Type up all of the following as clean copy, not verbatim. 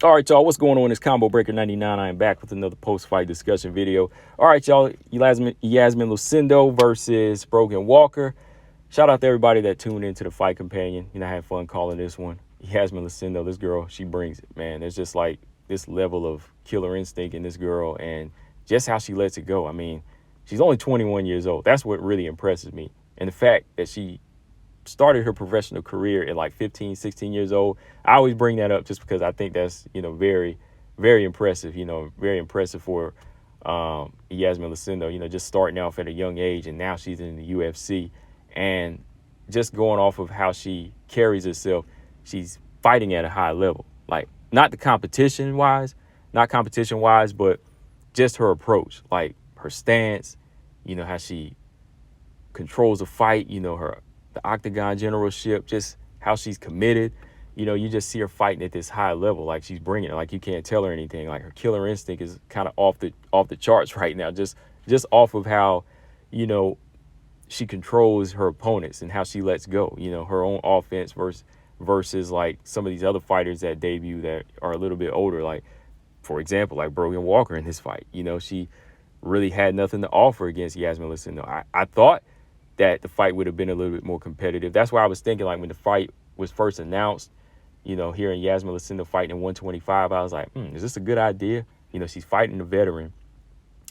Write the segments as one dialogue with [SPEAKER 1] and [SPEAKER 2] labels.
[SPEAKER 1] All right, y'all, what's going on? It's Combo Breaker 99. I am back with another post-fight discussion video. All right, y'all, Iasmine Lucindo versus Brogan Walker. Shout out to everybody that tuned into the Fight Companion. I had fun calling this one. Iasmine Lucindo, this girl, she brings it, man. There's just like this level of killer instinct in this girl and just how she lets it go. I mean, she's only 21 years old. That's what really impresses me. And the fact that she started her professional career at like 15, 16 years old. I always bring that up just because I think that's, very, very impressive, very impressive for Iasmine Lucindo, just starting off at a young age, and now she's in the UFC. And just going off of how she carries herself, she's fighting at a high level. Like, not competition wise, but just her approach, like her stance, how she controls a fight, the octagon generalship, just how she's committed. You just see her fighting at this high level, like she's bringing it, like you can't tell her anything. Like her killer instinct is kind of off the charts right now, just off of how, she controls her opponents and how she lets go, her own offense versus like some of these other fighters that debut that are a little bit older. Like, for example, like Brogan Walker in this fight, she really had nothing to offer against Iasmine Lucindo. I thought that the fight would have been a little bit more competitive. That's why I was thinking, like, when the fight was first announced, hearing Iasmine Lucindo fighting in 125, I was like, is this a good idea? She's fighting a veteran,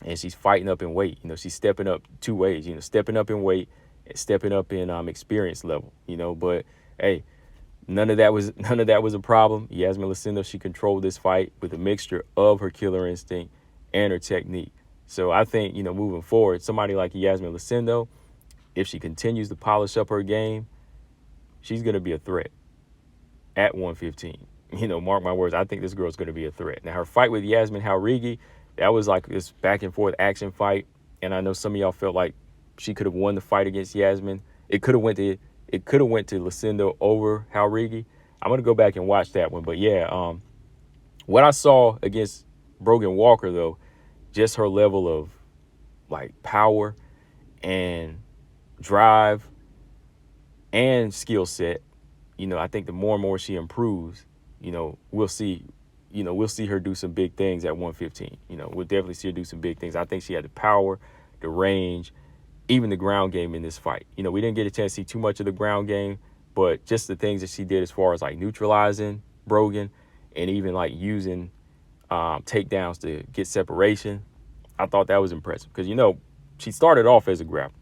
[SPEAKER 1] and she's fighting up in weight. She's stepping up two ways, stepping up in weight and stepping up in experience level, but hey, none of that was a problem. Iasmine Lucindo, she controlled this fight with a mixture of her killer instinct and her technique. So I think, moving forward, somebody like Iasmine Lucindo, if she continues to polish up her game, she's going to be a threat at 115. Mark my words, I think this girl's going to be a threat. Now, her fight with Iasmine Jauregui, that was like this back and forth action fight. And I know some of y'all felt like she could have won the fight against Iasmine. It could have went to Lucindo over Jauregui. I'm going to go back and watch that one. But yeah, what I saw against Brogan Walker, though, just her level of like power and drive and skill set, I think the more and more she improves, we'll see her do some big things at 115. We'll definitely see her do some big things. I think she had the power, the range, even the ground game in this fight. We didn't get a chance to see too much of the ground game, but just the things that she did as far as like neutralizing Brogan and even like using takedowns to get separation, I thought that was impressive because, she started off as a grappler.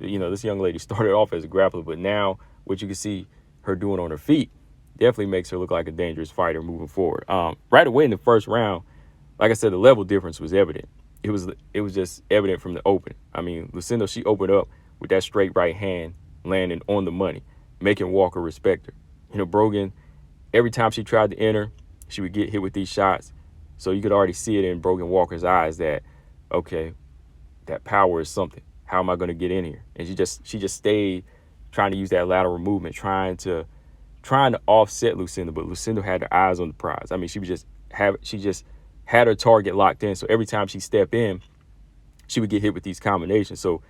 [SPEAKER 1] This young lady started off as a grappler, but now what you can see her doing on her feet definitely makes her look like a dangerous fighter moving forward. Right away in the first round, like I said, the level difference was evident. It was just evident from the open. I mean, Lucindo, she opened up with that straight right hand landing on the money, making Walker respect her. Brogan, every time she tried to enter, she would get hit with these shots. So you could already see it in Brogan Walker's eyes that, okay, that power is something. How am I going to get in here? And she just stayed trying to use that lateral movement, trying to offset Lucindo, but Lucindo had her eyes on the prize. I mean, she just had her target locked in. So every time she stepped in, she would get hit with these combinations. So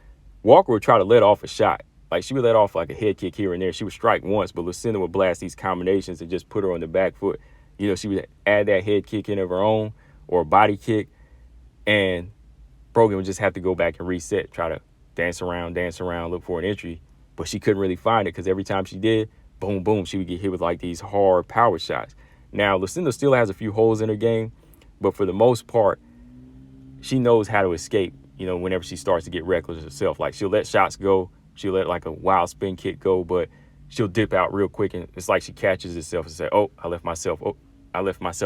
[SPEAKER 1] Walker would try to let off a shot. Like, she would let off like a head kick here and there. She would strike once, but Lucindo would blast these combinations and just put her on the back foot. She would add that head kick in of her own or a body kick, and Brogan would just have to go back and reset, try to dance around, look for an entry. But she couldn't really find it because every time she did, boom, boom, she would get hit with like these hard power shots. Now, Lucindo still has a few holes in her game, but for the most part, she knows how to escape, whenever she starts to get reckless herself. Like, she'll let shots go. She'll let like a wild spin kick go, but she'll dip out real quick. And it's like she catches herself and say, oh, I left myself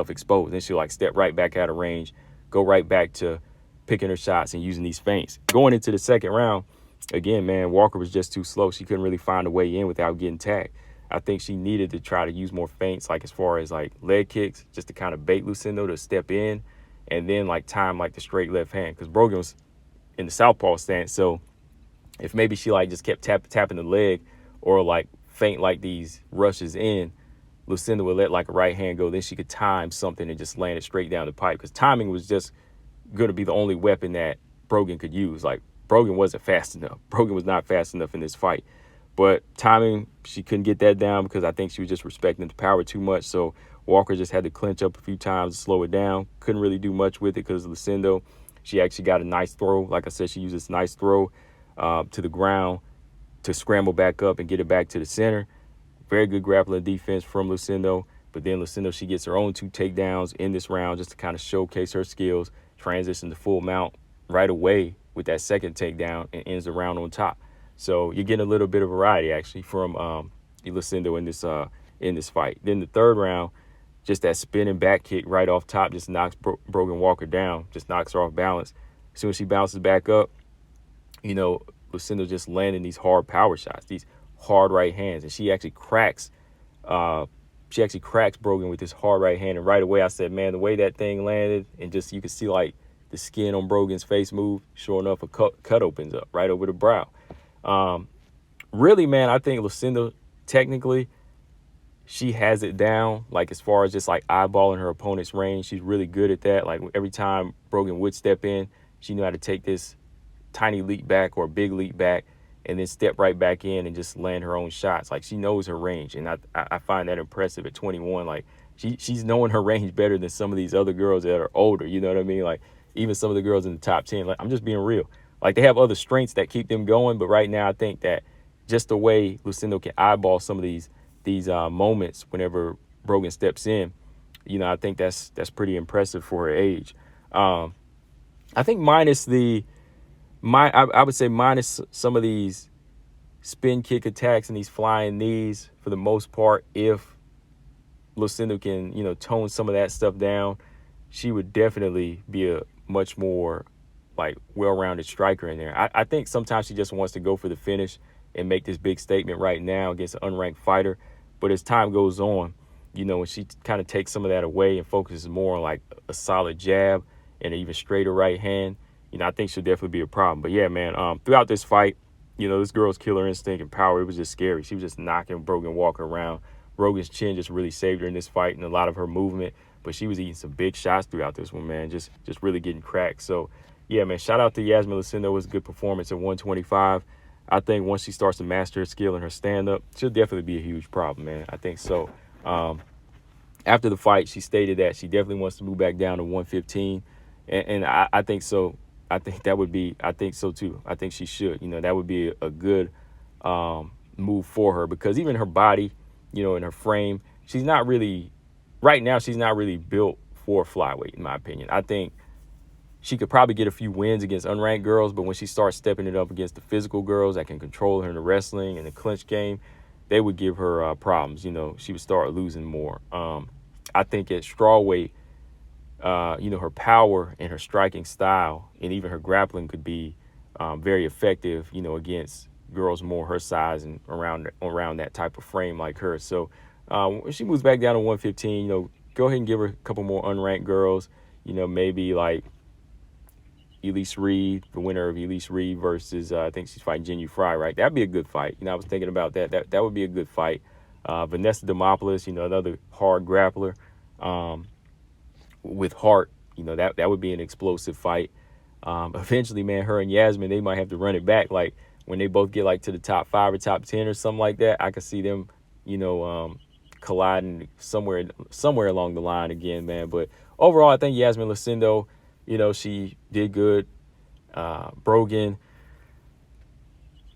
[SPEAKER 1] exposed. Then she'll like step right back out of range, go right back to picking her shots and using these feints. Going into the second round, again, man, Walker was just too slow. She couldn't really find a way in without getting tagged. I think she needed to try to use more feints, like as far as like leg kicks, just to kind of bait Lucindo to step in and then like time like the straight left hand, because Brogan was in the southpaw stance. So if maybe she like just kept tapping the leg or like feint like these rushes in, Lucindo would let like a right hand go. Then she could time something and just land it straight down the pipe, because timing was just going to be the only weapon that Brogan could use. Like, Brogan wasn't fast enough. Brogan was not fast enough in this fight. But timing, she couldn't get that down because I think she was just respecting the power too much. So Walker just had to clinch up a few times to slow it down. Couldn't really do much with it because Lucindo, she actually got a nice throw. Like I said, she used this nice throw to the ground to scramble back up and get it back to the center. Very good grappling defense from Lucindo. But then Lucindo, she gets her own 2 takedowns in this round just to kind of showcase her skills, transition to full mount right away with that second takedown, and ends the round on top. So you're getting a little bit of variety, actually, from Lucindo in this fight. Then the third round, just that spinning back kick right off top just knocks Brogan Walker down, just knocks her off balance. As soon as she bounces back up, Lucindo just landing these hard power shots, these hard right hands, and she actually cracks Brogan with this hard right hand. And right away I said, man, the way that thing landed, and just you could see like the skin on Brogan's face move, sure enough, a cut opens up right over the brow. Really, man, I think Lucindo, technically, she has it down, like as far as just like eyeballing her opponent's range. She's really good at that. Like every time Brogan would step in, she knew how to take this tiny leap back or big leap back and then step right back in and just land her own shots. Like she knows her range, and I find that impressive at 21. Like she's knowing her range better than some of these other girls that are older. You know what I mean? Like even some of the girls in the top 10. Like I'm just being real. Like they have other strengths that keep them going, but right now I think that just the way Lucindo can eyeball some of these moments whenever Brogan steps in, I think that's pretty impressive for her age. I think I would say minus some of these spin kick attacks and these flying knees, for the most part, if Lucindo can, tone some of that stuff down, she would definitely be a much more like well-rounded striker in there. I think sometimes she just wants to go for the finish and make this big statement right now against an unranked fighter. But as time goes on, when she kind of takes some of that away and focuses more on like a solid jab and an even straighter right hand, I think she'll definitely be a problem. But yeah, man, throughout this fight, this girl's killer instinct and power, it was just scary. She was just knocking Brogan Walker around. Brogan's chin just really saved her in this fight and a lot of her movement. But she was eating some big shots throughout this one, man, just really getting cracked. So, yeah, man, shout out to Iasmine Lucindo. It was a good performance at 125. I think once she starts to master her skill and her stand-up, she'll definitely be a huge problem, man. I think so. After the fight, she stated that she definitely wants to move back down to 115, and I think so. I think so too. I think she should. That would be a good move for her, because even her body, and her frame, right now she's not really built for flyweight, in my opinion. I think she could probably get a few wins against unranked girls, but when she starts stepping it up against the physical girls that can control her in the wrestling and the clinch game, they would give her problems. She would start losing more. I think at strawweight, her power and her striking style and even her grappling could be very effective, against girls more her size and around that type of frame like her. So when she moves back down to 115, go ahead and give her a couple more unranked girls, maybe like Elise Reed, the winner of Elise Reed versus, I think she's fighting Jinu Fry, right? That'd be a good fight. I was thinking about that. That would be a good fight. Vanessa Demopoulos, another hard grappler with heart, that would be an explosive fight. Eventually, man, her and Iasmine, they might have to run it back. Like when they both get like to the top 5 or top 10 or something like that, I could see them, colliding somewhere along the line again, man. But overall, I think Iasmine Lucindo, she did good. Brogan,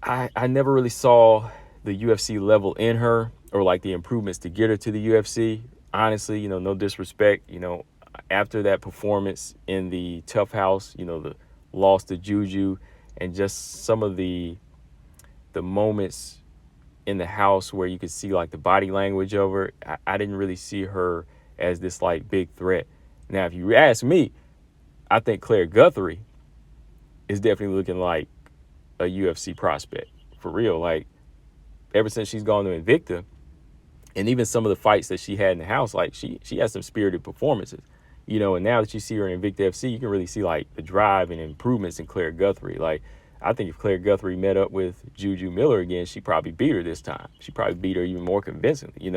[SPEAKER 1] I never really saw the UFC level in her, or like the improvements to get her to the UFC. Honestly, no disrespect, after that performance in the Tough House, the loss to Juju, and just some of the moments in the house where you could see like the body language of her, I didn't really see her as this like big threat. Now, if you ask me, I think Claire Guthrie is definitely looking like a UFC prospect for real. Like ever since she's gone to Invicta, and even some of the fights that she had in the house, like she has some spirited performances, and now that you see her in Invicta FC, you can really see like the drive and improvements in Claire Guthrie. Like I think if Claire Guthrie met up with Juju Miller again, she probably beat her this time. She probably beat her even more convincingly,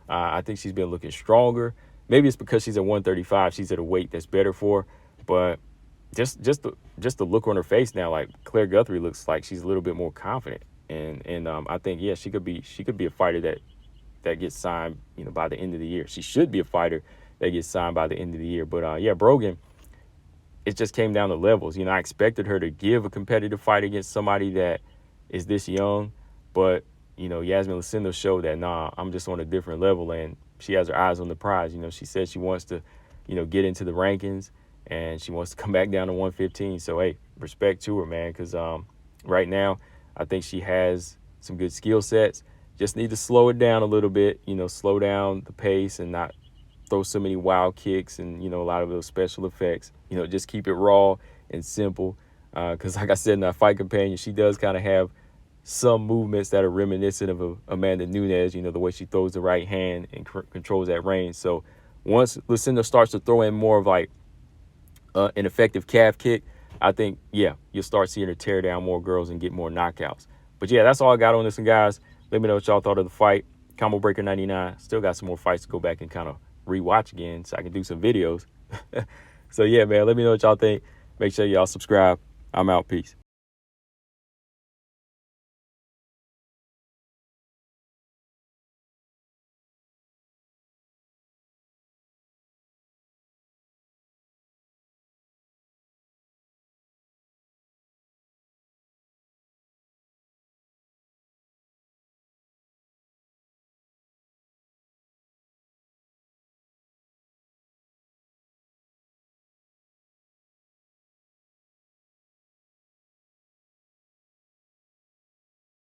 [SPEAKER 1] I think she's been looking stronger. Maybe it's because she's at 135. She's at a weight that's better for her. But just the look on her face now, like Claire Guthrie looks like she's a little bit more confident, and I think she could be a fighter that that gets signed, by the end of the year. She should be a fighter that gets signed by the end of the year. But yeah, Brogan, it just came down to levels. I expected her to give a competitive fight against somebody that is this young, but Iasmine Lucindo showed that, nah, I'm just on a different level, and she has her eyes on the prize. She said she wants to, get into the rankings, and she wants to come back down to 115. So, hey, respect to her, man, because right now I think she has some good skill sets. Just need to slow it down a little bit, slow down the pace and not throw so many wild kicks and, a lot of those special effects. Just keep it raw and simple. Because like I said in that Fight Companion, she does kind of have some movements that are reminiscent of Amanda Nunes, the way she throws the right hand and controls that range. So once Lucindo starts to throw in more of like an effective calf kick, I think, yeah, you'll start seeing her tear down more girls and get more knockouts. But yeah, that's all I got on this one, guys. Let me know what y'all thought of the fight. Combo Breaker 99. Still got some more fights to go back and kind of rewatch again so I can do some videos. So yeah, man, let me know what y'all think. Make sure y'all subscribe. I'm out. Peace.